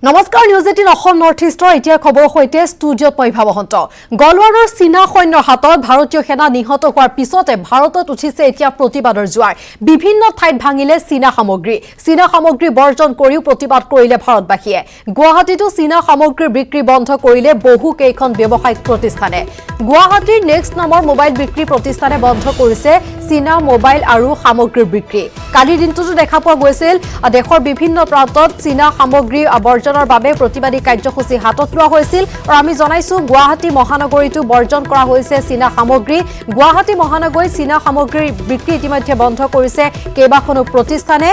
নমস্কাৰ news 18 Assam north ইষ্টৰ এতিয়া খবৰ হৈতে ষ্টুডিঅত মই ভাবহন্ত গলৱাৰৰ চীনা সৈন্যৰ হাতত ভাৰতীয় সেনা নিহত হোৱাৰ পিছতে ভাৰতত উঠিছে এতিয়া প্ৰতিবাদৰ জোৱাৰ বিভিন্ন ঠাইত ভাঙিলে চীনা সামগ্ৰী বৰ্জন কৰিও প্ৰতিবাদ কৰিলে ভাৰতবাসীয়ে গুৱাহাটীতো চীনা সামগ্ৰীৰ বিক্ৰী বন্ধ কৰিলে বহু কেইখন ব্যৱসায়িক প্ৰতিষ্ঠানে গুৱাহাটীৰ নেক্সট নামৰ মোবাইল বিক্ৰী প্ৰতিষ্ঠানে বন্ধ কৰিছে চীনা মোবাইল আৰু সামগ্ৰীৰ বিক্ৰী কালিৰ দিনটোতো দেখা পোৱা গৈছিল দেশৰ বিভিন্ন প্ৰান্তত চীনা সামগ্ৰী বৰ্জনৰ বাবে প্ৰতিবাদী কাৰ্যসূচী হাতত লোৱা হৈছিল আৰু আমি জনাইছো গুৱাহাটী মহানগৰীটো বৰ্জন কৰা হৈছে চীনা সামগ্ৰী গুৱাহাটী মহানগৰীত চীনা সামগ্ৰীৰ বিক্ৰী ইতিমধ্যে বন্ধ কৰিছে কেইবাখনো প্ৰতিষ্ঠানে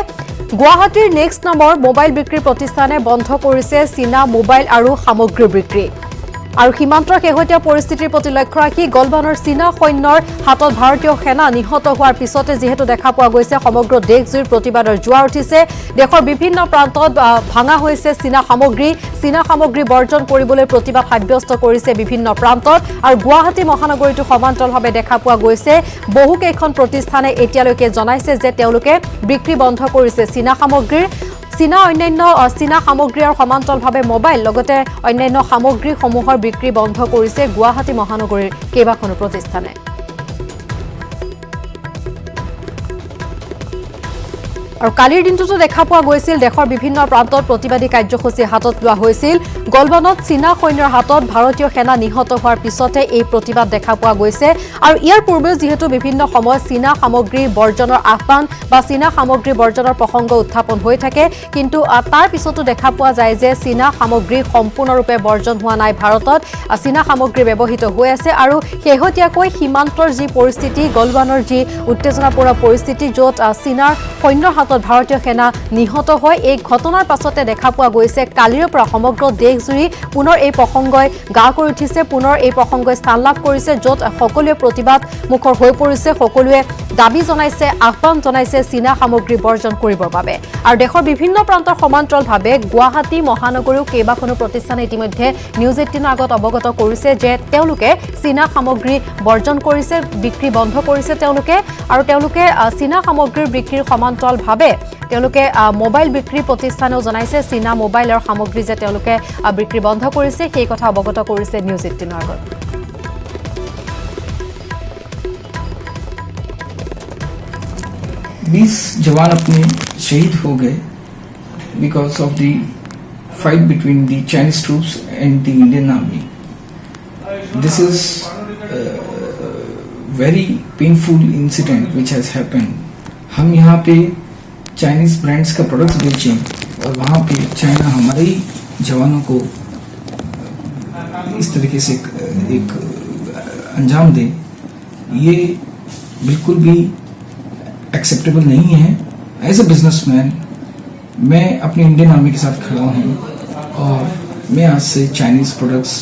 গুৱাহাটীৰ নেক্সট নামৰ মোবাইল বিক্ৰী প্ৰতিষ্ঠানে বন্ধ কৰিছে চীনা মোবাইল আৰু সামগ্ৰীৰ বিক্ৰী আৰু সীমান্তৰ শেহতীয়া পৰিস্থিতিৰ প্ৰতি লক্ষ্য ৰাখি গলৱানৰ চীনা সৈন্যৰ হাতত ভাৰতীয় সেনা নিহত হোৱাৰ পিছতে যেহেতু দেখা পোৱা গৈছে সমগ্ৰ দেশজুৰি প্ৰতিবাদৰ জোৱাৰ উঠিছে দেশৰ বিভিন্ন প্ৰান্তত ভাঙা হৈছে চীনা সামগ্ৰী বৰ্জন কৰিবলৈ প্ৰতিবাদ সাব্যস্ত কৰিছে বিভিন্ন প্ৰান্তত আৰু গুৱাহাটী মহানগৰীটো সমান্তৰালভাৱে দেখা পোৱা গৈছে বহু কেইখন প্ৰতিষ্ঠানে এতিয়ালৈকে জনাইছে যে তেওঁলোকে বিক্ৰী বন্ধ কৰিছে চীনা সামগ্ৰীৰ অন্যান্য চীনা সামগ্ৰীৰ সমান্তৰালভাৱে মোবাইল লগতে অন্যান্য সামগ্ৰীসমূহৰ বিক্ৰী বন্ধ কৰিছে গুৱাহাটী মহানগৰীৰ কেইবাখনো প্ৰতিষ্ঠানে আৰু কালিৰ দিনটোতো দেখা পোৱা গৈছিল দেশৰ বিভিন্ন প্ৰান্তত প্ৰতিবাদী কাৰ্যসূচী হাতত লোৱা হৈছিল গলৱানত চীনা সৈন্যৰ হাতত ভাৰতীয় সেনা নিহত হোৱাৰ পিছতে এই প্ৰতিবাদ দেখা পোৱা গৈছে আৰু ইয়াৰ পূৰ্বেও যিহেতু বিভিন্ন সময়ত চীনা সামগ্ৰী বৰ্জনৰ আহ্বান বা চীনা সামগ্ৰী বৰ্জনৰ প্ৰসংগ উত্থাপন হৈ থাকে কিন্তু তাৰ পিছতো দেখা পোৱা যায় যে চীনা সামগ্ৰী সম্পূৰ্ণৰূপে বৰ্জন হোৱা নাই ভাৰতত চীনা সামগ্ৰী ব্যৱহৃত হৈ আছে আৰু শেহতীয়াকৈ সীমান্তৰ যি পৰিস্থিতি গলৱানৰ যি উত্তেজনাপূৰ্ণ পৰিস্থিতি য'ত চীনাৰ সৈন্যৰ হাতত ভাৰতীয় সেনা নিহত হয় এই ঘটনাৰ পাছতে দেখা পোৱা গৈছে কালিৰ পৰা সমগ্ৰ দেশজুৰি পুনৰ এই প্ৰসংগই গা কৰি উঠিছে পুনৰ এই প্ৰসংগই স্থান লাভ কৰিছে য'ত সকলোৱে প্ৰতিবাদ মুখৰ হৈ পৰিছে সকলোৱে দাবী জনাইছে আহ্বান জনাইছে চীনা সামগ্ৰী বৰ্জন কৰিবৰ বাবে আৰু দেশৰ বিভিন্ন প্ৰান্তৰ সমান্তৰালভাৱে গুৱাহাটী মহানগৰীও কেইবাখনো প্ৰতিষ্ঠানে ইতিমধ্যে নিউজ 18 আগত অৱগত কৰিছে যে তেওঁলোকে চীনা সামগ্ৰী বৰ্জন কৰিছে বিক্ৰী বন্ধ কৰিছে তেওঁলোকে চীনা সামগ্ৰীৰ বিক্ৰীৰ সমান্তৰালভাৱে তেওঁলোকে মোবাইল বিক্ৰী প্ৰতিষ্ঠানেও জনাইছে চীনা মোবাইল আৰু সামগ্ৰী যে তেওঁলোকে বিক্ৰী বন্ধ কৰিছে সেই কথা অৱগত কৰিছে নিউজ 18 আগত बीस जवान अपने शहीद हो गए because of the fight between the Chinese troops and the Indian army this is very painful incident which has happened हम यहाँ पे चाइनीज ब्रांड्स का प्रोडक्ट्स बेचें और वहाँ पे चाइना हमारे ही जवानों को इस तरीके से एक अंजाम दे ये बिल्कुल भी एक्सेप्टेबल नहीं है एज अ बिजनेसमैन मैं अपनी इंडियन आर्मी के साथ खड़ा हूँ और मैं आज से चाइनीज़ प्रोडक्ट्स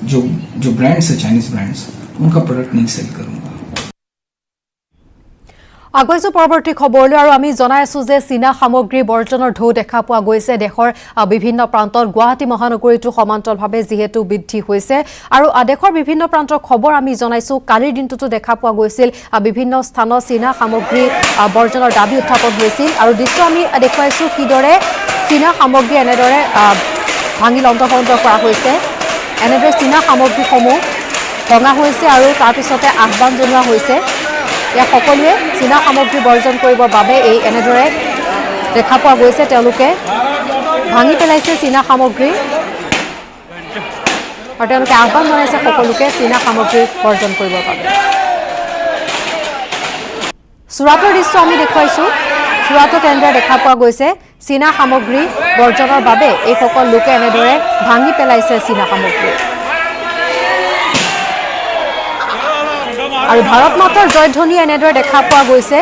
जो ब्रांड्स है चाइनीज़ ब्रांड्स उनका प्रोडक्ट नहीं सेल करूँगा আগৈছো পৰৱৰ্তী খবৰলৈ আৰু আমি জনাই আছো যে চীনা সামগ্ৰী বৰ্জনৰ ঢৌ দেখা পোৱা গৈছে দেশৰ বিভিন্ন প্ৰান্তত গুৱাহাটী মহানগৰীটো সমান্তৰালভাৱে যিহেতু বৃদ্ধি হৈছে আৰু দেশৰ বিভিন্ন প্ৰান্তৰ খবৰ আমি জনাইছো কালিৰ দিনটোতো দেখা পোৱা গৈছিল বিভিন্ন স্থানত চীনা সামগ্ৰী বৰ্জনৰ দাবী উত্থাপন হৈছিল আৰু দৃশ্য আমি দেখুৱাইছো কিদৰে চীনা সামগ্ৰী এনেদৰে ভাঙি লণ্ডভণ্ড কৰা হৈছে এনেদৰে চীনা সামগ্ৰীসমূহ ভঙা হৈছে আৰু তাৰ পিছতে আহ্বান জনোৱা হৈছে ইয়াক সকলোৱে চীনা সামগ্ৰী বৰ্জন কৰিবৰ বাবে এই এনেদৰে দেখা পোৱা গৈছে তেওঁলোকে ভাঙি পেলাইছে চীনা সামগ্ৰী আৰু তেওঁলোকে আহ্বান জনাইছে সকলোকে চীনা সামগ্ৰী বৰ্জন কৰিবৰ বাবে সুৰাটৰ দৃশ্য আমি দেখুৱাইছো সুৰাটত এনেদৰে দেখা পোৱা গৈছে চীনা সামগ্ৰী বৰ্জনৰ বাবে এই সকল লোকে এনেদৰে ভাঙি পেলাইছে চীনা সামগ্ৰী আৰু ভাৰত মাতাৰ জয়ধ্বনি এনেদৰে দেখা পোৱা গৈছে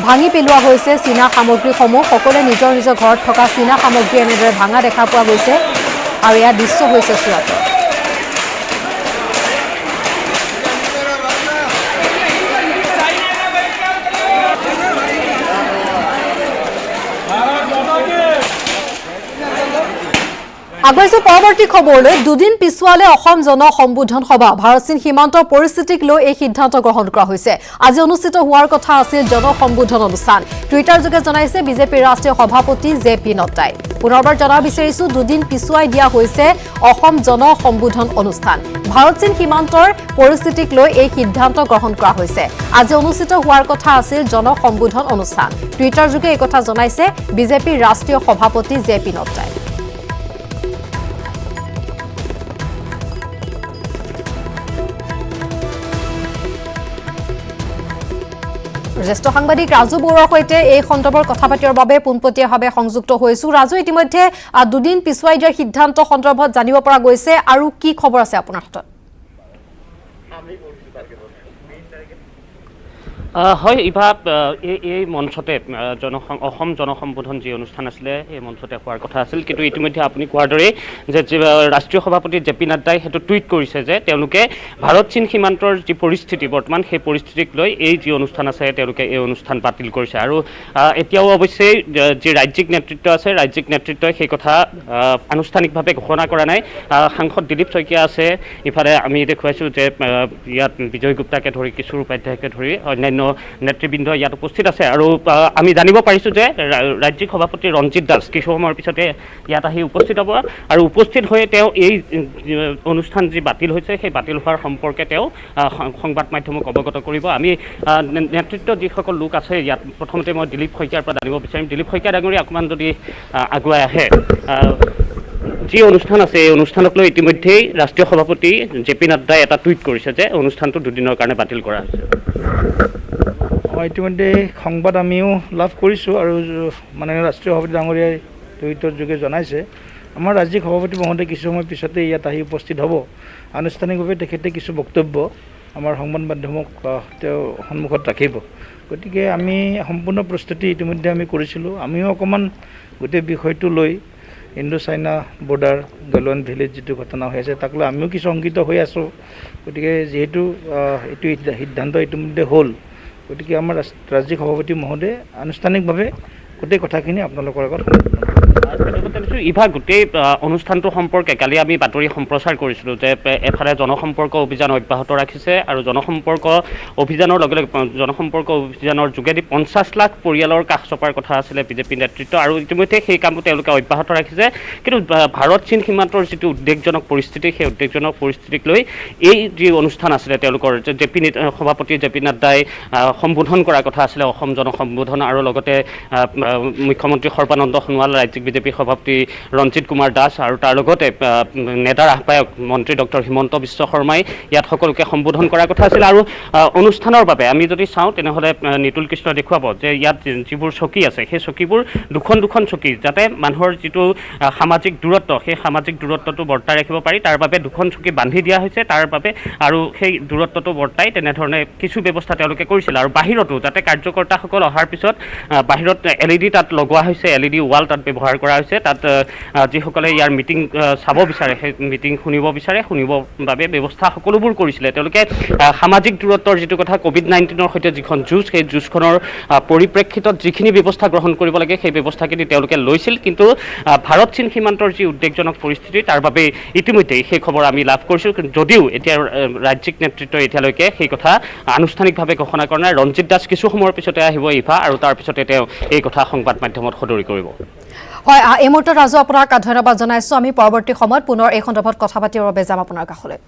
ভাঙি পেলোৱা হৈছে চীনা সামগ্ৰীসমূহ সকলোৱে নিজৰ নিজৰ ঘৰত থকা চীনা সামগ্ৰী এনেদৰে ভাঙা দেখা পোৱা গৈছে আৰু ইয়াৰ দৃশ্য হৈছে সুৰাটৰ আগৈছো পৰৱৰ্তী খবৰলৈ দুদিন পিছুৱালে অসম জন সম্বোধন সভা ভাৰত চীন সীমান্তৰ পৰিস্থিতিক লৈ এই সিদ্ধান্ত গ্ৰহণ কৰা হৈছে আজি অনুষ্ঠিত হোৱাৰ কথা আছিল জন সম্বোধন অনুষ্ঠান টুইটাৰ যোগে জনাইছে বিজেপিৰ ৰাষ্ট্ৰীয় সভাপতি জেপি নড্ডাই পুনৰবাৰ জনাব বিচাৰিছো দুদিন পিছুৱাই দিয়া হৈছে অসম জন সম্বোধন অনুষ্ঠান ভাৰত চীন সীমান্তৰ পৰিস্থিতিক লৈ এই সিদ্ধান্ত গ্ৰহণ কৰা হৈছে আজি অনুষ্ঠিত হোৱাৰ কথা আছিল জন সম্বোধন অনুষ্ঠান টুইটাৰ যোগে এই কথা জনাইছে বিজেপিৰ ৰাষ্ট্ৰীয় সভাপতি জেপি নড্ডাই জ্যেষ্ঠ সাংবাদিক ৰাজু বৰুৱাৰ সৈতে এই সন্দৰ্ভৰ কথা পাতিবৰ বাবে পোনপটীয়াভাৱে সংযুক্ত হৈছো ৰাজু ইতিমধ্যে দুদিন পিছুৱাই দিয়াৰ সিদ্ধান্ত সন্দৰ্ভত জানিব পৰা গৈছে আৰু কি খবৰ আছে আপোনাৰ হাতত হয় ইভা এই মঞ্চতে অসম জনসম্বোধন যি অনুষ্ঠান আছিলে এই মঞ্চতে হোৱাৰ কথা আছিল কিন্তু ইতিমধ্যে আপুনি কোৱাৰ দৰে যে ৰাষ্ট্ৰীয় সভাপতি জেপি নাড্ডাই সেইটো টুইট কৰিছে যে তেওঁলোকে ভাৰত চীন সীমান্তৰ যি পৰিস্থিতি বৰ্তমান সেই পৰিস্থিতিক লৈ এই যি অনুষ্ঠান আছে তেওঁলোকে এই অনুষ্ঠান বাতিল কৰিছে আৰু এতিয়াও অৱশ্যে যি ৰাজ্যিক নেতৃত্ব আছে ৰাজ্যিক নেতৃত্বই সেই কথা আনুষ্ঠানিকভাৱে ঘোষণা কৰা নাই সাংসদ দিলীপ শইকীয়া আছে ইফালে আমি দেখুৱাইছোঁ যে ইয়াত বিজয় গুপ্তাকে ধৰি কিশোৰ উপাধ্যায়কে ধৰি অন্যান্য নেতৃবৃন্দ ইয়াত উপস্থিত আছে আৰু আমি জানিব পাৰিছোঁ যে ৰাজ্যিক সভাপতি ৰঞ্জিত দাস কিছু সময়ৰ পিছতে ইয়াত আহি উপস্থিত হ'ব আৰু উপস্থিত হৈ তেওঁ এই অনুষ্ঠান যি বাতিল হৈছে সেই বাতিল হোৱাৰ সম্পৰ্কে তেওঁ সংবাদ মাধ্যমক অৱগত কৰিব আমি নেতৃত্ব যিসকল লোক আছে ইয়াত প্ৰথমতে মই দিলীপ শইকীয়াৰ পৰা জানিব বিচাৰিম দিলীপ শইকীয়া ডাঙৰীয়া অকণমান যদি আগুৱাই আহে যি অনুষ্ঠান আছে এই অনুষ্ঠানক লৈ ইতিমধ্যেই ৰাষ্ট্ৰীয় সভাপতি জেপি নাড্ডাই এটা টুইট কৰিছে যে অনুষ্ঠানটো দুদিনৰ কাৰণে বাতিল কৰা হৈছে ইতিমধ্যে সংবাদ আমিও লাভ কৰিছোঁ আৰু মানে ৰাষ্ট্ৰীয় সভাপতি ডাঙৰীয়াই টুইটৰ যোগে জনাইছে আমাৰ ৰাজ্যিক সভাপতি মহোদয় কিছু সময় পিছতে ইয়াত আহি উপস্থিত হ'ব আনুষ্ঠানিকভাৱে তেখেতে কিছু বক্তব্য আমাৰ সংবাদ মাধ্যমক তেওঁ সন্মুখত ৰাখিব গতিকে আমি সম্পূৰ্ণ প্ৰস্তুতি ইতিমধ্যে আমি কৰিছিলোঁ আমিও অকণমান গোটেই বিষয়টো লৈ ইণ্ডো চাইনা বৰ্ডাৰ গলৱান ভেলীত যিটো ঘটনা হৈ আছে তাক লৈ আমিও কিছু শংকিত হৈ আছোঁ গতিকে যিহেতু এইটো সিদ্ধান্ত ইতিমধ্যে হ'ল গতিকে আমাৰ ৰাজ্যিক সভাপতি মহোদয়ে আনুষ্ঠানিকভাৱে গোটেই কথাখিনি আপোনালোকৰ আগত ইভা গোটেই অনুষ্ঠানটো সম্পৰ্কে কালি আমি বাতৰি সম্প্ৰচাৰ কৰিছিলোঁ যে এফালে জনসম্পৰ্ক অভিযান অব্যাহত ৰাখিছে আৰু জনসম্পৰ্ক অভিযানৰ লগে লগে জনসম্পৰ্ক অভিযানৰ যোগেদি 50 লাখ পৰিয়ালৰ কাষ চপাৰ কথা আছিলে বিজেপি নেতৃত্ব আৰু ইতিমধ্যে সেই কামটো তেওঁলোকে অব্যাহত ৰাখিছে কিন্তু ভাৰত চীন সীমান্তৰ যিটো উদ্বেগজনক পৰিস্থিতি সেই উদ্বেগজনক পৰিস্থিতিক লৈ এই যি অনুষ্ঠান আছিলে তেওঁলোকৰ সভাপতি জেপি নাড্ডাই সম্বোধন কৰাৰ কথা আছিলে অসম জনসম্বোধন আৰু লগতে মুখ্যমন্ত্ৰী সৰ্বানন্দ সোণোৱাল ৰাজ্যিক বিজেপি সভাপতি ৰঞ্জিত কুমাৰ দাস আৰু তাৰ লগতে নেতাৰ আহ্বায়ক মন্ত্ৰী ডক্টৰ হিমন্ত বিশ্ব শৰ্মাই ইয়াত সকলোকে সম্বোধন কৰাৰ কথা আছিল আৰু অনুষ্ঠানৰ বাবে আমি যদি চাওঁ তেনেহ'লে নিতুল কৃষ্ণ দেখুৱাব যে ইয়াত যিবোৰ চকী আছে সেই চকীবোৰ দুখন চকী যাতে মানুহৰ যিটো সামাজিক দূৰত্ব সেই সামাজিক দূৰত্বটো বৰ্তাই ৰাখিব পাৰি তাৰ বাবে দুখন চকী বান্ধি দিয়া হৈছে তাৰ বাবে আৰু সেই দূৰত্বটো বৰ্তাই তেনেধৰণে কিছু ব্যৱস্থা তেওঁলোকে কৰিছিল আৰু বাহিৰতো যাতে কাৰ্যকৰ্তাসকল অহাৰ পিছত বাহিৰত LED তাত লগোৱা হৈছে LED ৱাল তাত ব্যৱহাৰ কৰা হৈছে তাত যিসকলে ইয়াৰ মিটিং চাব বিচাৰে সেই মিটিং শুনিব বাবে ব্যৱস্থা সকলোবোৰ কৰিছিলে তেওঁলোকে সামাজিক দূৰত্বৰ যিটো কথা COVID-19ৰ সৈতে যিখন যুঁজ সেই যুঁজখনৰ পৰিপ্ৰেক্ষিতত যিখিনি ব্যৱস্থা গ্ৰহণ কৰিব লাগে সেই ব্যৱস্থাখিনি তেওঁলোকে লৈছিল কিন্তু ভাৰত চীন সীমান্তৰ যি উদ্বেগজনক পৰিস্থিতি তাৰ বাবে ইতিমধ্যেই সেই খবৰ আমি লাভ কৰিছোঁ যদিও এতিয়া ৰাজ্যিক নেতৃত্বই এতিয়ালৈকে সেই কথা আনুষ্ঠানিকভাৱে ঘোষণা কৰা নাই ৰঞ্জিত দাস কিছু সময়ৰ পিছতে আহিব ইফা আৰু তাৰ পিছতে তেওঁ এই কথা সংবাদ মাধ্যমত সদৰি কৰিব হয় এই মুহূৰ্তত ৰাজু আপোনাক ধন্যবাদ জনাইছোঁ আমি পৰৱৰ্তী সময়ত পুনৰ এই সন্দৰ্ভত কথা পাতিবৰ বাবে যাম আপোনাৰ কাষলৈ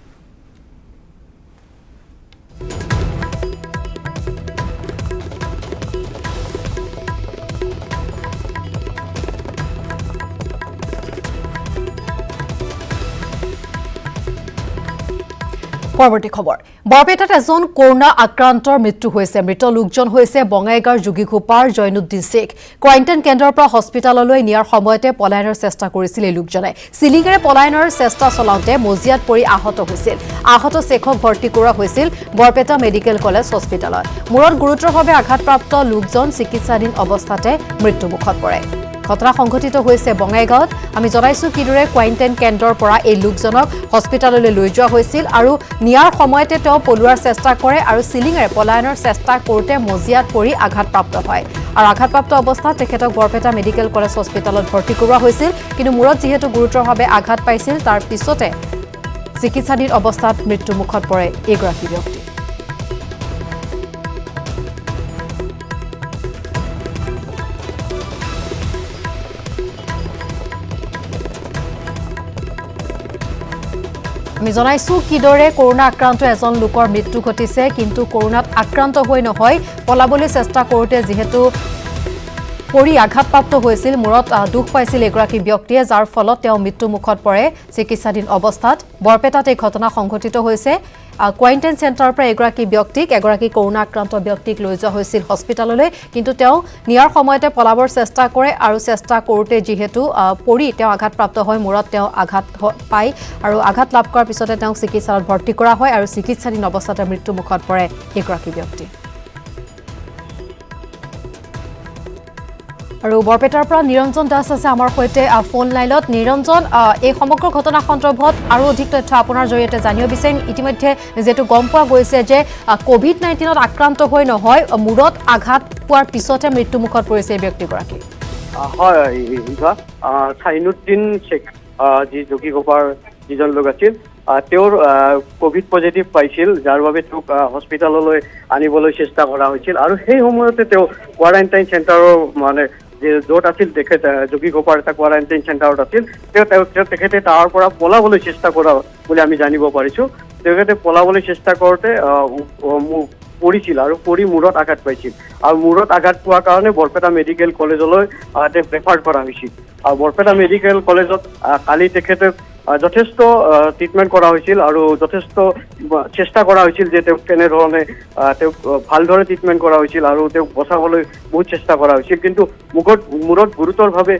পৰৱৰ্তী খবৰ বৰপেটাত এজন কৰোনা আক্ৰান্তৰ মৃত্যু হৈছে মৃত লোকজন হৈছে বঙাইগাঁৱৰ যোগীঘোপাৰ জৈনুদ্দিন শেখ কোৱাৰেণ্টাইন কেন্দ্ৰৰ পৰা হস্পিটাললৈ নিয়াৰ সময়তে পলায়নৰ চেষ্টা কৰিছিল এই লোকজনে চিলিঙেৰে পলায়নৰ চেষ্টা চলাওঁতে মজিয়াত পৰি আহত হৈছিল আহত শেখক ভৰ্তি কৰোৱা হৈছিল বৰপেটা মেডিকেল কলেজ হস্পিটালত মূৰত গুৰুতৰভাৱে আঘাতপ্ৰাপ্ত লোকজন চিকিৎসাধীন অৱস্থাতে মৃত্যুমুখত পৰে ঘটনা সংঘটিত হৈছে বঙাইগাঁৱত আমি জনাইছোঁ কিদৰে কোৱাৰেণ্টাইন কেন্দ্ৰৰ পৰা এই লোকজনক হস্পিটাললৈ লৈ যোৱা হৈছিল আৰু নিয়াৰ সময়তে তেওঁ পলোৱাৰ চেষ্টা কৰে আৰু চিলিঙেৰে পলায়নৰ চেষ্টা কৰোঁতে মজিয়াত পৰি আঘাতপ্ৰাপ্ত হয় আৰু আঘাতপ্ৰাপ্ত অৱস্থাত তেখেতক বৰপেটা মেডিকেল কলেজ হস্পিটালত ভৰ্তি কৰোৱা হৈছিল কিন্তু মূৰত যিহেতু গুৰুতৰভাৱে আঘাত পাইছিল তাৰ পিছতে চিকিৎসাধীন অৱস্থাত মৃত্যুমুখত পৰে এইগৰাকী ব্যক্তি আমি জনাইছো কিদৰে কৰোনা আক্ৰান্ত এজন লোকৰ মৃত্যু ঘটিছে কিন্তু কৰোনাত আক্ৰান্ত হৈ নহয় পলাবলৈ চেষ্টা কৰোতে যেহেতু পৰি আঘাতপ্ৰাপ্ত হৈছিল মূৰত দুখ পাইছিল এগৰাকী ব্যক্তিয়ে যাৰ ফলত তেওঁ মৃত্যু মুখত পৰে চিকিৎসাধীন অৱস্থাত বৰপেটাত এই ঘটনা সংঘটিত হৈছে কোৱাৰেণ্টাইন চেণ্টাৰৰ পৰা এগৰাকী কৰোনা আক্ৰান্ত ব্যক্তিক লৈ যোৱা হৈছিল হস্পিটেললৈ কিন্তু তেওঁ নিয়াৰ সময়তে পলাবৰ চেষ্টা কৰে আৰু চেষ্টা কৰোতে যেহেতু পৰি তেওঁ আঘাতপ্ৰাপ্ত হয় মূৰত তেওঁ আঘাত পায় আৰু আঘাত লাভ কৰাৰ পিছতে তেওঁক চিকিৎসালয়ত ভৰ্তি কৰা হয় আৰু চিকিৎসাধীন অৱস্থাতে মৃত্যু মুখত পৰে এগৰাকী ব্যক্তি আৰু বৰপেটাৰ পৰা নিৰঞ্জন দাস আছে আমাৰ সৈতে ফোন লাইনত নিৰঞ্জন এই সমগ্ৰ ঘটনা সন্দৰ্ভত আৰু অধিক তথ্য আপোনাৰ জৰিয়তে জানিব বিচাৰিম ইতিমধ্যে যেটো গম পোৱা গৈছে যে কোভিড-19ত আক্ৰান্ত হৈ নহয় মূৰত আঘাত পোৱাৰ পিছতে মৃত্যু মুখত পৰিছে এই ব্যক্তিগৰাকী হয় চাইনুদ্দিন শেখ যি যোগীগোপাৰ যিজন লোক আছিল তেওঁৰ কোভিড পজিটিভ পাইছিল যাৰ বাবে তেওঁক হস্পিটেললৈ আনিবলৈ চেষ্টা কৰা হৈছিল আৰু সেই সময়তে তেওঁ কোৱাৰেণ্টাইন চেণ্টাৰৰ মানে য'ত আছিল তেখেত যোগীগোপাৰ এটা কোৱাৰেণ্টাইন চেণ্টাৰত আছিল তেখেতে তাৰ পৰা পলাবলৈ চেষ্টা কৰা বুলি আমি জানিব পাৰিছোঁ তেখেতে পলাবলৈ চেষ্টা কৰোঁতে পৰিছিল আৰু পৰি মূৰত আঘাত পাইছিল আৰু মূৰত আঘাত পোৱাৰ কাৰণে বৰপেটা মেডিকেল কলেজলৈ তেওঁক ৰেফাৰ কৰা হৈছিল আৰু বৰপেটা মেডিকেল কলেজত কালি তেখেতে যথেষ্ট ট্ৰিটমেণ্ট কৰা হৈছিল আৰু যথেষ্ট চেষ্টা কৰা হৈছিল যে তেওঁক কেনেধৰণে তেওঁক ভালদৰে ট্ৰিটমেণ্ট কৰা হৈছিল আৰু তেওঁক বচাবলৈ বহুত চেষ্টা কৰা হৈছিল কিন্তু মূৰত গুৰুতৰভাৱে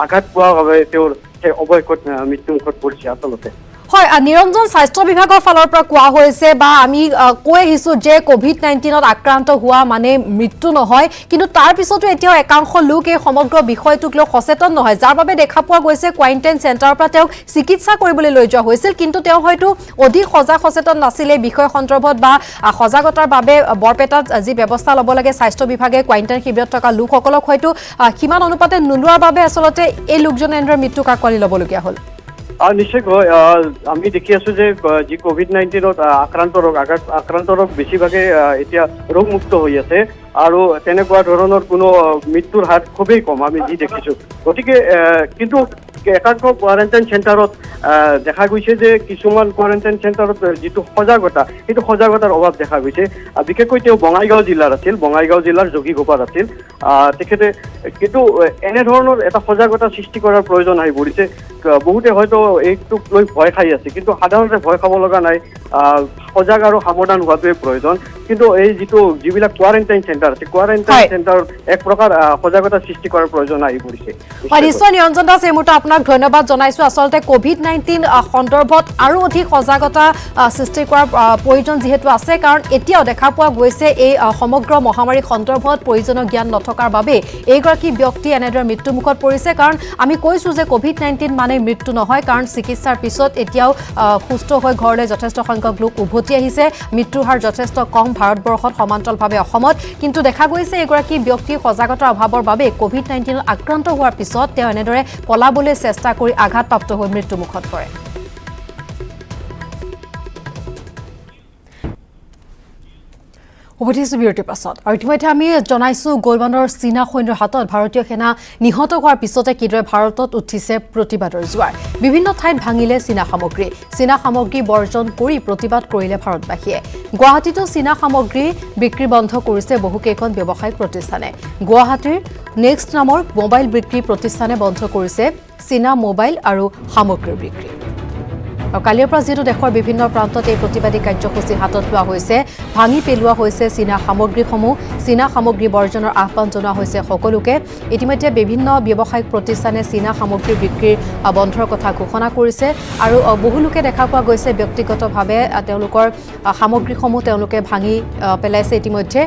আঘাত পোৱাৰ বাবে তেওঁৰ সেই অৱশেষত মৃত্যুমুখত পৰিছে আচলতে হয় নিৰঞ্জন স্বাস্থ্য বিভাগৰ ফালৰ পৰা কোৱা হৈছে বা আমি কৈ আহিছো যে কোভিড-19ত আক্ৰান্ত হোৱা মানে মৃত্যু নহয় কিন্তু তাৰ পিছতো এতিয়াও একাংশ লোক এই সমগ্ৰ বিষয়টোক লৈ সচেতন নহয় যাৰ বাবে দেখা পোৱা গৈছে কোৱাৰেণ্টাইন চেণ্টাৰৰ পৰা তেওঁক চিকিৎসা কৰিবলৈ লৈ যোৱা হৈছিল কিন্তু তেওঁ হয়তো অধিক সচেতন নাছিল এই বিষয় সন্দৰ্ভত বা সজাগতাৰ বাবে বৰপেটাত যি ব্যৱস্থা ল'ব লাগে স্বাস্থ্য বিভাগে কোৱাৰেণ্টাইন শিবিৰত থকা লোকসকলক হয়তো সিমান অনুপাতে নোলোৱাৰ বাবে আচলতে এই লোকজনে এনেদৰে মৃত্যুক আঁকোৱালি ল'বলগীয়া হ'ল নিশ্চয়কৈ আমি দেখি আছো যে যি কোভিড-19ত আক্ৰান্ত ৰোগ বেছিভাগে এতিয়া ৰোগমুক্ত হৈ আছে আৰু তেনেকুৱা ধৰণৰ কোনো মৃত্যুৰ হাৰ খুবেই কম আমি যি দেখিছোঁ গতিকে কিন্তু একাংশ কোৱাৰেণ্টাইন চেণ্টাৰত দেখা গৈছে যে কিছুমান কোৱাৰেণ্টাইন চেণ্টাৰত যিটো সজাগতা সেইটো সজাগতাৰ অভাৱ দেখা গৈছে বিশেষকৈ তেওঁ বঙাইগাঁও জিলাৰ আছিল বঙাইগাঁও জিলাৰ যোগীগোপাৰ আছিল তেখেতে কিন্তু এনেধৰণৰ এটা সজাগতা সৃষ্টি কৰাৰ প্ৰয়োজন আহি পৰিছে বহুতে হয়তো এইটোক লৈ ভয় খাই আছে কিন্তু সাধাৰণতে ভয় খাব লগা নাই সজাগ আৰু সাৱধান হোৱাটোৱে প্ৰয়োজন কিন্তু এই যিবিলাক কোৱাৰেণ্টাইন চেণ্টাৰ আছে কোৱাৰেণ্টাইন চেণ্টাৰত এক প্ৰকাৰ সজাগতা সৃষ্টি কৰাৰ প্ৰয়োজন আহি পৰিছে নিশ্চয় নিৰঞ্জন দাস এই মুহূৰ্তে আপোনাক ধন্যবাদ জনাইছো আচলতে কোভিড-19 সন্দৰ্ভত আৰু অধিক সজাগতা সৃষ্টি কৰাৰ প্ৰয়োজন যিহেতু আছে কাৰণ এতিয়াও দেখা পোৱা গৈছে এই সমগ্ৰ মহামাৰী সন্দৰ্ভত প্ৰয়োজনীয় জ্ঞান নথকাৰ বাবে এইগৰাকী ব্যক্তি এনেদৰে মৃত্যুমুখত পৰিছে কাৰণ আমি কৈছো যে কোভিড-19 মানে মৃত্যু নহয় কাৰণ চিকিৎসাৰ পিছত এতিয়াও সুস্থ হৈ ঘৰলৈ যথেষ্ট সংখ্যক লোক উভতি আহিছে মৃত্যুৰ হাৰ যথেষ্ট কম ভাৰতবৰ্ষত সমান্তৰালভাৱে অসমত কিন্তু দেখা গৈছে এগৰাকী ব্যক্তিৰ সজাগতাৰ অভাৱৰ বাবে কোভিড-19ত আক্ৰান্ত হোৱাৰ পিছত তেওঁ এনেদৰে পলাবলৈ চেষ্টা কৰি আঘাতপ্ৰাপ্ত হৈ মৃত্যুমুখত পৰে উভতিছো বিৰতিৰ পাছত আৰু ইতিমধ্যে আমি জনাইছো গোলবানৰ চীনা সৈন্যৰ হাতত ভাৰতীয় সেনা নিহত হোৱাৰ পিছতে কিদৰে ভাৰতত উঠিছে প্ৰতিবাদৰ জোৱাৰ বিভিন্ন ঠাইত ভাঙিলে চীনা সামগ্ৰী বৰ্জন কৰি প্ৰতিবাদ কৰিলে ভাৰতবাসীয়ে গুৱাহাটীতো চীনা সামগ্ৰী বিক্ৰী বন্ধ কৰিছে বহুকেইখন ব্যৱসায়িক প্ৰতিষ্ঠানে গুৱাহাটীৰ নেক্সট নামৰ মোবাইল বিক্ৰী প্ৰতিষ্ঠানে বন্ধ কৰিছে চীনা মোবাইল আৰু সামগ্ৰীৰ বিক্ৰী কালিৰ পৰা যেটো দেশৰ বিভিন্ন প্ৰান্তত এই প্ৰতিবাদী কাৰ্যসূচী হাতত লোৱা হৈছে ভাঙি পেলোৱা হৈছে চীনা সামগ্ৰীসমূহ চীনা সামগ্ৰী বৰ্জনৰ আহ্বান জনোৱা হৈছে সকলোকে ইতিমধ্যে বিভিন্ন ব্যৱসায়িক প্ৰতিষ্ঠানে চীনা সামগ্ৰী বিক্ৰীৰ বন্ধৰ কথা ঘোষণা কৰিছে আৰু বহু লোকে দেখা পোৱা গৈছে ব্যক্তিগতভাৱে তেওঁলোকৰ সামগ্ৰীসমূহ তেওঁলোকে ভাঙি পেলাইছে ইতিমধ্যে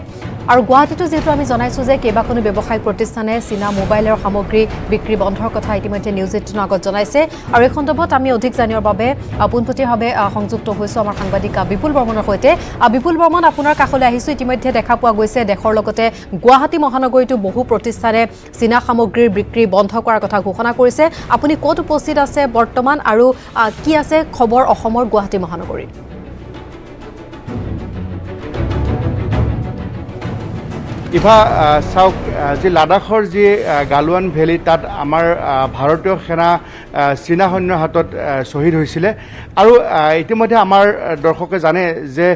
আৰু গুৱাহাটীতো যেটো আমি জনাইছো যে কেইবাখনো ব্যৱসায়িক প্ৰতিষ্ঠানে চীনা মোবাইলৰ সামগ্ৰী বিক্ৰী বন্ধৰ কথা ইতিমধ্যে নিউজ 18 আগত জনাইছে আৰু এই সন্দৰ্ভত আমি অধিক জানিবৰ বাবে পোনপটীয়াভাৱে সংযুক্ত হৈছো আমাৰ সাংবাদিক বিপুল বৰ্মনৰ সৈতে বিপুল বৰ্মন আপোনাৰ কাষলৈ আহিছো ইতিমধ্যে দেখা পোৱা গৈছে দেশৰ লগতে গুৱাহাটী মহানগৰীতো বহু প্ৰতিষ্ঠানে চীনা সামগ্ৰীৰ বিক্ৰী বন্ধ কৰাৰ কথা ঘোষণা কৰিছে আপুনি ক'ত উপস্থিত আছে বৰ্তমান আৰু কি আছে খবৰ অসমৰ গুৱাহাটী মহানগৰীৰ ইভা চাওক যি লাডাখৰ যি গালৱান ভেলী তাত আমাৰ ভাৰতীয় সেনা চীনা সৈন্যৰ হাতত শ্বহীদ হৈছিলে আৰু ইতিমধ্যে আমাৰ দৰ্শকে জানে যে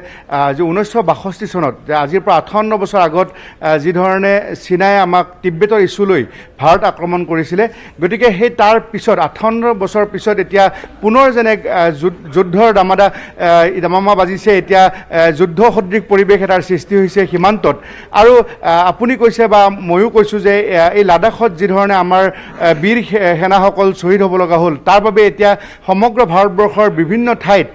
1962 চনত যে আজিৰ পৰা 58 বছৰ আগত যি ধৰণে চীনাই আমাক তিব্বেতৰ ইছ্যুলৈ ভাৰত আক্ৰমণ কৰিছিলে গতিকে সেই তাৰ পিছত 58 বছৰ পিছত এতিয়া পুনৰ যেনে যুদ্ধৰ দামামা বাজিছে এতিয়া যুদ্ধ সদৃশ পৰিৱেশ এটাৰ সৃষ্টি হৈছে সীমান্তত আৰু আপুনি কৈছে বা ময়ো কৈছোঁ যে এই লাডাখত যি ধৰণে আমাৰ বীৰ সেনাসকল শ্বহীদ হ'ব লগা হ'ল তাৰ বাবে এতিয়া সমগ্ৰ ভাৰতবৰ্ষৰ বিভিন্ন ঠাইত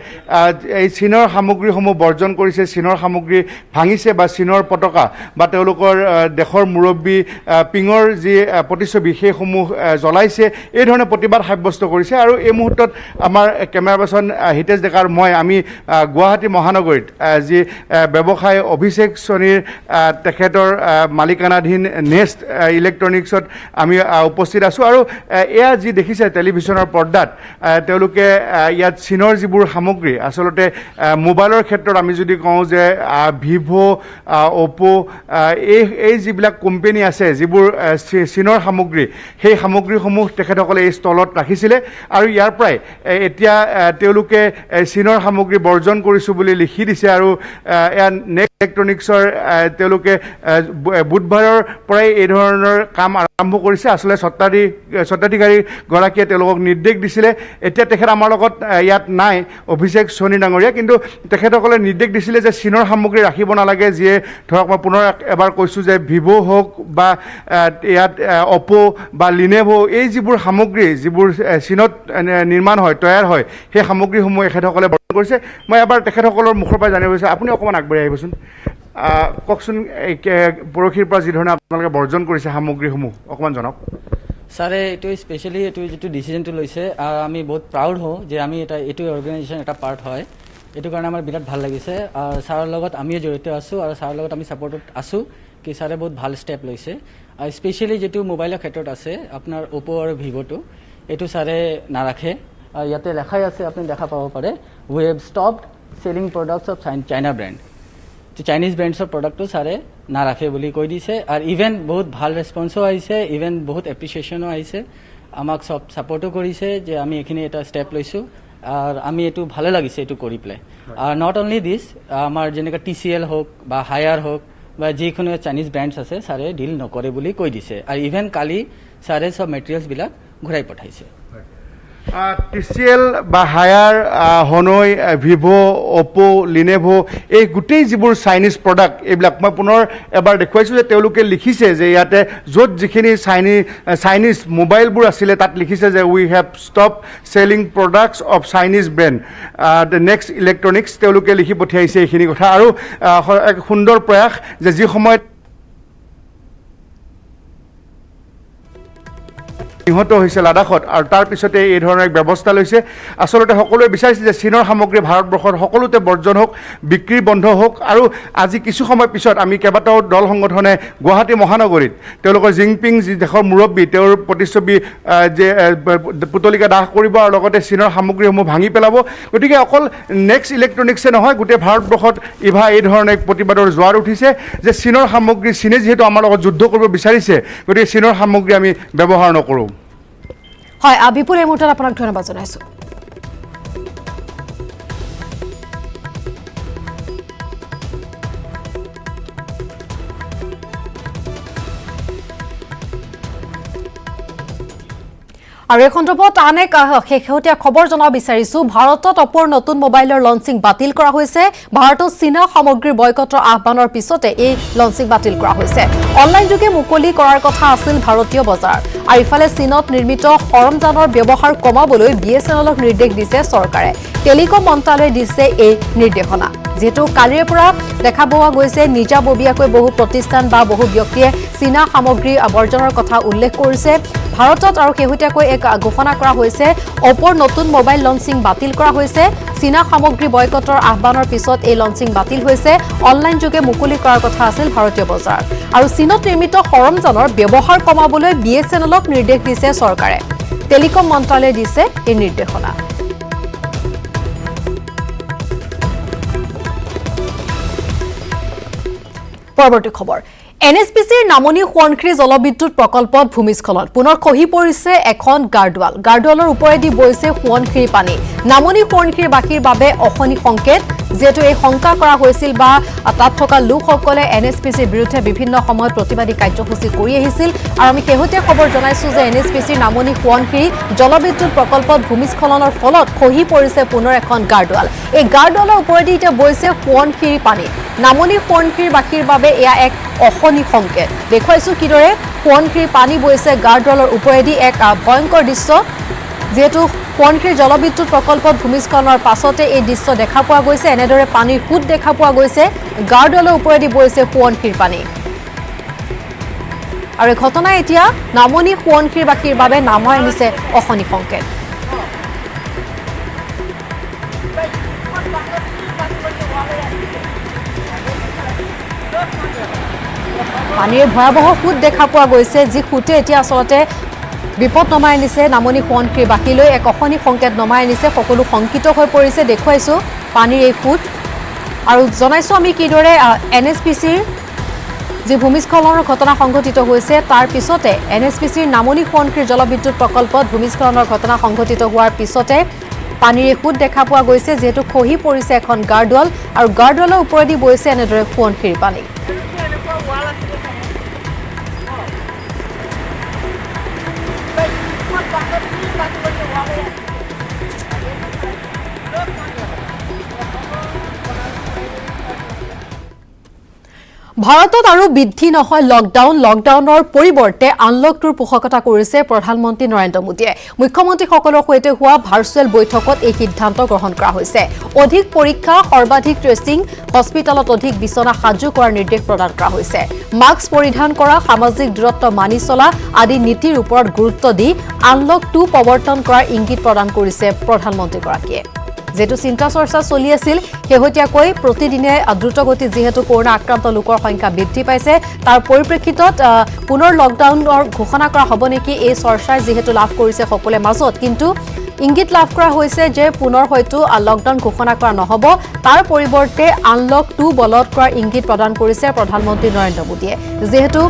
এই চীনৰ সামগ্ৰীসমূহ বৰ্জন কৰিছে চীনৰ সামগ্ৰী ভাঙিছে বা চীনৰ পতাকা বা তেওঁলোকৰ দেশৰ মুৰব্বী পিঙৰ যি প্ৰতিচ্ছবি সেইসমূহ জ্বলাইছে এই ধৰণে প্ৰতিবাদ সাব্যস্ত কৰিছে আৰু এই মুহূৰ্তত আমাৰ কেমেৰা পাৰ্চন হিতেশ ডেকাৰ মই আমি গুৱাহাটী মহানগৰীত যি ব্যৱসায় অভিষেক সোণীৰ তেখেতৰ মালিকানাধীন নেক্সট ইলেক্ট্ৰনিক্সত আমি উপস্থিত আছোঁ আৰু এয়া যি দেখিছে টেলিভিশ্যনৰ পৰ্দাত তেওঁলোকে ইয়াত চীনৰ যিবোৰ সামগ্ৰী আচলতে মোবাইলৰ ক্ষেত্ৰত আমি যদি কওঁ যে ভিভ' অ'প' এই যিবিলাক কোম্পানী আছে যিবোৰ চীনৰ সামগ্ৰী সেই সামগ্ৰীসমূহ তেখেতসকলে এই ষ্টলত ৰাখিছিলে আৰু ইয়াৰ পৰাই এতিয়া তেওঁলোকে চীনৰ সামগ্ৰী বৰ্জন কৰিছোঁ বুলি লিখি দিছে আৰু এয়া নেক্সট ইলেক্ট্ৰনিক্সৰ তেওঁলোকে বুধবাৰৰ পৰাই এই ধৰণৰ কাম আৰম্ভ কৰিছে আচলতে স্বত্বাধিকাৰীগৰাকীয়ে তেওঁলোকক নিৰ্দেশ দিছিলে এতিয়া তেখেত আমাৰ লগত ইয়াত নাই অভিষেক সোণী ডাঙৰীয়া কিন্তু তেখেতসকলে নিৰ্দেশ দিছিলে যে চীনৰ সামগ্ৰী ৰাখিব নালাগে যিয়ে ধৰক মই পুনৰ এবাৰ কৈছোঁ যে ভিভ' হওক বা ইয়াত অপ' বা লিনেভ' এই যিবোৰ সামগ্ৰী যিবোৰ চীনত নিৰ্মাণ হয় তৈয়াৰ হয় সেই সামগ্ৰীসমূহ এখেতসকলে বৰ্জন কৰিছে মই এবাৰ তেখেতসকলৰ মুখৰ পৰা জানিব বিচাৰিছোঁ আপুনি অকণমান আগবাঢ়ি আহিবচোন কওকচোন পৰহিৰ পৰা যি ধৰণে আপোনালোকে বৰ্জন কৰিছে সামগ্ৰীসমূহ অকণমান জনাওক ছাৰে এইটো স্পেচিয়েলি এইটো যিটো ডিচিজনটো লৈছে আমি বহুত প্ৰাউড হওঁ যে আমি এইটো অৰ্গেনাইজেশ্যন এটা পাৰ্ট হয় এইটো কাৰণে আমাৰ বিৰাট ভাল লাগিছে আৰু ছাৰৰ লগত আমিও জড়িত আছোঁ আৰু ছাৰৰ লগত আমি ছাপৰ্টত আছোঁ কি ছাৰে বহুত ভাল ষ্টেপ লৈছে আৰু স্পেচিয়েলি যিটো মোবাইলৰ ক্ষেত্ৰত আছে আপোনাৰ অপ' আৰু ভিভ'টো এইটো ছাৰে নাৰাখে আৰু ইয়াতে লেখাই আছে আপুনি দেখা পাব পাৰে we have stopped selling products of China brand Chinese ব্ৰেণ্ডছৰ প্ৰডাক্টটো ছাৰে নাৰাখে বুলি কৈ দিছে আৰু ইভেন বহুত ভাল ৰেছপন্সো আহিছে ইভেন বহুত এপ্ৰিচিয়েশ্যনো আহিছে আমাক চব ছাপৰ্টো কৰিছে যে আমি এইখিনি এটা ষ্টেপ লৈছোঁ আৰু আমি এইটো ভালে লাগিছে এইটো কৰি পেলাই আৰু নট অনলি দিছ আমাৰ যেনেকৈ TCL হওক বা হায়াৰ হওক বা যিকোনো চাইনিজ ব্ৰেণ্ডছ আছে ছাৰে ডিল নকৰে বুলি কৈ দিছে আৰু ইভেন কালি ছাৰে চব মেটেৰিয়েলছবিলাক ঘূৰাই পঠাইছে TCL বা হায়াৰ হনৈ ভিভ' অপ' লিনেভ' এই গোটেই যিবোৰ চাইনিজ প্ৰডাক্ট এইবিলাক মই পুনৰ এবাৰ দেখুৱাইছোঁ যে তেওঁলোকে লিখিছে যে ইয়াতে য'ত যিখিনি চাইনিজ মোবাইলবোৰ আছিলে তাত লিখিছে যে we have stop selling products of Chinese brand the next electronics তেওঁলোকে লিখি পঠিয়াইছে এইখিনি কথা আৰু এক সুন্দৰ প্ৰয়াস যে যি সময়ত নিহত হৈছে লাডাখত আৰু তাৰ পিছতে এই ধৰণৰ এক ব্যৱস্থা লৈছে আচলতে সকলোৱে বিচাৰিছে যে চীনৰ সামগ্ৰী ভাৰতবৰ্ষৰ সকলোতে বৰ্জন হওক বিক্ৰী বন্ধ হওক আৰু আজি কিছু সময় পিছত আমি কেইবাটাও দল সংগঠনে গুৱাহাটী মহানগৰীত তেওঁলোকৰ জিনপিং যি দেশৰ মুৰব্বী তেওঁৰ প্ৰতিচ্ছবি যে পুতলিকা দাহ কৰিব আৰু লগতে চীনৰ সামগ্ৰীসমূহ ভাঙি পেলাব গতিকে অকল নেক্সট ইলেক্ট্ৰনিক্সে নহয় গোটেই ভাৰতবৰ্ষত ইভা এই ধৰণে এক প্ৰতিবাদৰ জোৱাৰ উঠিছে যে চীনৰ সামগ্ৰী চীনে যিহেতু আমাৰ লগত যুদ্ধ কৰিব বিচাৰিছে গতিকে চীনৰ সামগ্ৰী আমি ব্যৱহাৰ নকৰোঁ হয় বিপুল এই মুহূৰ্তত আপোনাক ধন্যবাদ জনাইছোঁ আৰু এই সন্দৰ্ভত আন এক শেহতীয়া খবৰ জনাব বিচাৰিছোঁ ভাৰতত অপৰ নতুন মোবাইলৰ লঞ্চিং বাতিল কৰা হৈছে ভাৰতত চীনা সামগ্ৰীৰ বয়কটৰ আহ্বানৰ পিছতে এই লঞ্চিং বাতিল কৰা হৈছে অনলাইন যোগে মুকলি কৰাৰ কথা আছিল ভাৰতীয় বজাৰ আৰু ইফালে চীনত নিৰ্মিত সৰঞ্জামৰ ব্যৱহাৰ কমাবলৈ BSNLক নিৰ্দেশ দিছে চৰকাৰে টেলিকম মন্ত্ৰালয়ে দিছে এই নিৰ্দেশনা যেটো কালিৰ পৰা দেখা পোৱা গৈছে নিজাববীয়াকৈ বহু প্ৰতিষ্ঠান বা বহু ব্যক্তিয়ে চীনা সামগ্ৰী বৰ্জনৰ কথা উল্লেখ কৰিছে ভাৰতত আৰু শেহতীয়াকৈ এক ঘোষণা কৰা হৈছে অপৰ নতুন মোবাইল লঞ্চিং বাতিল কৰা হৈছে চীনা সামগ্ৰী বয়কটৰ আহ্বানৰ পিছত এই লঞ্চিং বাতিল হৈছে অনলাইন যোগে মুকলি কৰাৰ কথা আছিল ভাৰতীয় বজাৰ আৰু চীনত নিৰ্মিত সৰঞ্জামৰ ব্যৱহাৰ কমাবলৈ BSNLক নিৰ্দেশ দিছে চৰকাৰে টেলিকম মন্ত্ৰালয়ে দিছে এই নিৰ্দেশনা পৰৱৰ্তী খবৰ NSPCৰ নামনি সোৱণশিৰি জলবিদ্যুৎ প্ৰকল্পত ভূমিস্খলন পুনৰ খহি পৰিছে এখন গাৰ্ডৱালৰ ওপৰেদি বৈছে সোৱণশিৰি পানী নামনি সোৱণশিৰি বাসীৰ বাবে অশনি সংকেত যেটো এই শংকা কৰা হৈছিল বা তাত থকা লোকসকলে NSPCৰ বিৰুদ্ধে বিভিন্ন সময়ত প্ৰতিবাদী কাৰ্যসূচী কৰি আহিছিল আৰু আমি শেহতীয়া খবৰ জনাইছো যে NSPCৰ নামনি সোৱণশিৰি জলবিদ্যুৎ প্ৰকল্পত ভূমিস্খলনৰ ফলত খহি পৰিছে পুনৰ এখন গাৰ্ডৱাল এই গাৰ্ডৱালৰ ওপৰেদি এতিয়া বৈছে সোৱণশিৰি পানী নামনি সোৱণশিৰি বাসীৰ বাবে এয়া এক অশনি সংকেত দেখুৱাইছো কিদৰে সোৱণশিৰি পানী বৈছে গাৰ্ডৱালৰ ওপৰেদি এক ভয়ংকৰ দৃশ্য যেহেতু সোৱণশিৰি জলবিদ্যুৎ প্ৰকল্পত ভূমিস্খলনৰ পাছতে এই দৃশ্য দেখা পোৱা গৈছে এনেদৰে পানীৰ সুত দেখা পোৱা গৈছে গাৰ্ডৱালৰ ওপৰেদি বৈছে সোৱণশিৰি পানী আৰু এই ঘটনা এতিয়া নামনি সোৱণশিৰি বাসীৰ বাবে নামাই আনিছে অশনি সংকেত পানীৰ ভয়াবহ সুত দেখা পোৱা গৈছে যি সুতে এতিয়া আচলতে বিপদ নমাই আনিছে নামনি সোৱণশিৰি বাসীলৈ এক অশনি সংকেত নমাই আনিছে সকলো শংকিত হৈ পৰিছে দেখুৱাইছো পানীৰ এই সুত আৰু জনাইছো আমি কিদৰে NSPCৰ যি ভূমিস্খলনৰ ঘটনা সংঘটিত হৈছে তাৰ পিছতে NSPCৰ নামনি সোৱণশিৰি জলবিদ্যুৎ প্ৰকল্পত ভূমিস্খলনৰ ঘটনা সংঘটিত হোৱাৰ পিছতে পানীৰ সুত দেখা পোৱা গৈছে যেহেতু খহি পৰিছে এখন গাৰ্ডৱাল আৰু গাৰ্ডৱালৰ ওপৰেদি বৈছে এনেদৰে সোৱণশিৰি পানী ভাৰতত আৰু বৃদ্ধি নহয় লকডাউনৰ পৰিৱৰ্তে আনলকটোৰ পোষকতা কৰিছে প্ৰধানমন্ত্ৰী নৰেন্দ্ৰ মোদীয়ে মুখ্যমন্ত্ৰীসকলৰ সৈতে হোৱা ভাৰ্চুৱেল বৈঠকত এই সিদ্ধান্ত গ্ৰহণ কৰা হৈছে অধিক পৰীক্ষা সৰ্বাধিক ট্ৰেচিং হস্পিটেলত অধিক বিছনা সাজু কৰাৰ নিৰ্দেশ প্ৰদান কৰা হৈছে মাস্ক পৰিধান কৰা সামাজিক দূৰত্ব মানি চলা আদি নীতিৰ ওপৰত গুৰুত্ব দি আনলক 2 প্ৰৱৰ্তন কৰাৰ ইংগিত প্ৰদান কৰিছে প্ৰধানমন্ত্ৰীগৰাকীয়ে যেটো চিন্তা চৰ্চা চলি আছিল শেহতীয়াকৈ প্ৰতিদিনে দ্ৰুতগতিত যেহেতু কৰোনা আক্ৰান্ত লোকৰ সংখ্যা বৃদ্ধি পাইছে তাৰ পৰিপ্ৰেক্ষিতত পুনৰ লকডাউনৰ ঘোষণা কৰা হ'ব নেকি এই চৰ্চাই যেহেতু লাভ কৰিছে সকলোৰে মাজত কিন্তু ইংগিত লাভ কৰা হৈছে যে পুনৰ হয়তো লকডাউন ঘোষণা কৰা নহ'ব তাৰ পৰিৱৰ্তে আনলক 2 বলৎ কৰাৰ ইংগিত প্ৰদান কৰিছে প্ৰধানমন্ত্ৰী নৰেন্দ্ৰ মোদীয়ে যেহেতু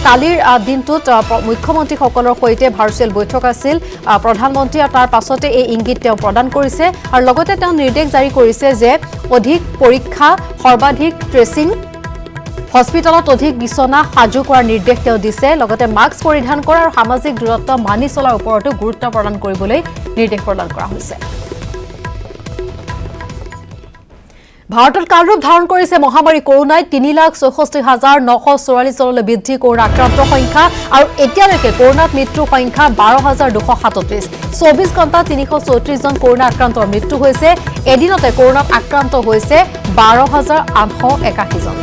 কালিৰ দিনটোত মুখ্যমন্ত্ৰীসকলৰ সৈতে ভাৰ্চুৱেল বৈঠক আছিল প্ৰধানমন্ত্ৰী আৰু তাৰ পাছতে এই ইংগিত তেওঁ প্ৰদান কৰিছে আৰু লগতে তেওঁ নিৰ্দেশ জাৰি কৰিছে যে অধিক পৰীক্ষা সৰ্বাধিক ট্ৰেচিং হস্পিটেলত অধিক বিছনা সাজু কৰাৰ নিৰ্দেশ তেওঁ দিছে লগতে মাস্ক পৰিধান কৰা আৰু সামাজিক দূৰত্ব মানি চলাৰ ওপৰতো গুৰুত্ব প্ৰদান কৰিবলৈ নিৰ্দেশ প্ৰদান কৰা হৈছে ভাৰতত কালৰূপ ধাৰণ কৰিছে মহামাৰী কৰোনাই 3,64,944 জনলৈ বৃদ্ধি কৰোনা আক্ৰান্তৰ সংখ্যা আৰু এতিয়ালৈকে কৰোনাত মৃত্যুৰ সংখ্যা 12,237 24 ঘণ্টাত 334 জন কৰোনা আক্ৰান্তৰ মৃত্যু হৈছে এদিনতে কৰোনাত আক্ৰান্ত হৈছে 12,881 জন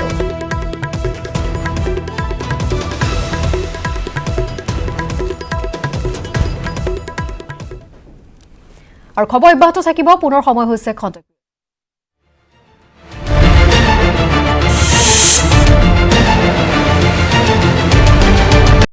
আৰু খবৰ অব্যাহত থাকিব পুনৰ সময় হৈছে খন্তেক